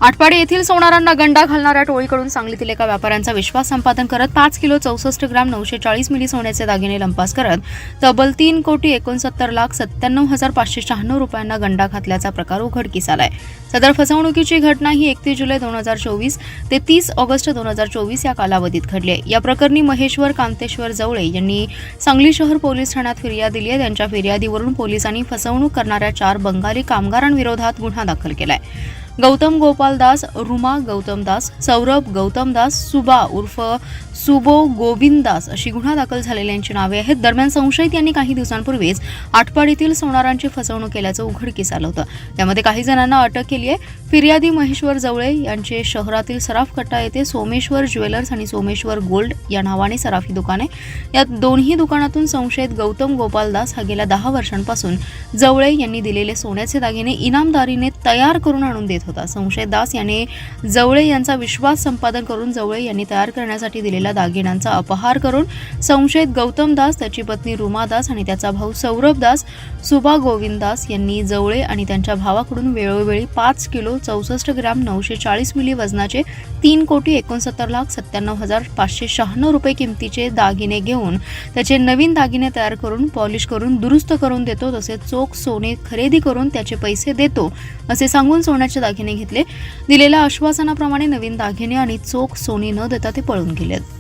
आटपाडी येथील सोनारांना गंडा घालणाऱ्या टोळीकडून सांगलीतील एका व्यापाऱ्यांचा विश्वास संपादन करत 5 किलो 64 ग्राम 940 मिली सोन्याचे दागिने लंपास करत तब्बल 3,69,97,596 रुपयांना गंडा घातल्याचा प्रकार उघडकीस आलाय। सदर फसवणुकीची घटना ही 31 जुलै 2024 ते 30 ऑगस्ट 2024 या कालावधीत घडली आहे। या प्रकरणी महेश्वर कांतेश्वर जवळे यांनी सांगली शहर पोलीस ठाण्यात फिर्याद दिली आहे। त्यांच्या फिर्यादीवरून पोलिसांनी फसवणूक करणाऱ्या 4 बंगाली कामगारांविरोधात गुन्हा दाखल केलाय। गौतम गोपाल दास, रुमा गौतम दास, सौरभ गौतम दास, सुबा उर्फ सुबो गोविंद दास अशी गुन्हा दाखल झालेल्यांची नावे आहेत। दरम्यान संशयित यांनी काही दिवसांपूर्वीच आटपाडीतील सोनारांची फसवणूक केल्याचं उघडकीस आलं होतं। त्यामध्ये काही जणांना अटक केली आहे। फिर्यादी महेश्वर जवळे यांचे शहरातील सराफकट्टा येथे सोमेश्वर ज्वेलर्स आणि सोमेश्वर गोल्ड या नावाने सराफी दुकान आहे। या दोन्ही दुकानातून संशयित गौतम गोपाल दास हा गेल्या 10 वर्षांपासून जवळे यांनी दिलेले सोन्याचे दागिने इनामदारीने तयार करून आणून देत होता। संशयित दास याने जवळे यांचा विश्वास संपादन करून जवळे यांनी तयार करण्यासाठी दिलेल्या दागिन्यांचा अपहार करून संशयित गौतम दास, त्याची पत्नी रुमा दास आणि त्याचा भाऊ सौरभ दास, सुबा गोविंद दास यांनी जवळे आणि त्यांच्या भावाकडून वेळोवेळी 5 किलो 64 ग्राम 940 मिली वजनाचे 3,69,97,596 रुपये किमतीचे दागिने घेऊन त्याचे नवीन दागिने तयार करून पॉलिश करून दुरुस्त करून देतो, तसेच चोख सोने खरेदी करून त्याचे पैसे देतो असे सांगून सोन्याचे दागिने घेतले। दिलेल्या आश्वासनाप्रमाणे नवीन दागिने आणि चोख सोने न देता ते पळून गेले।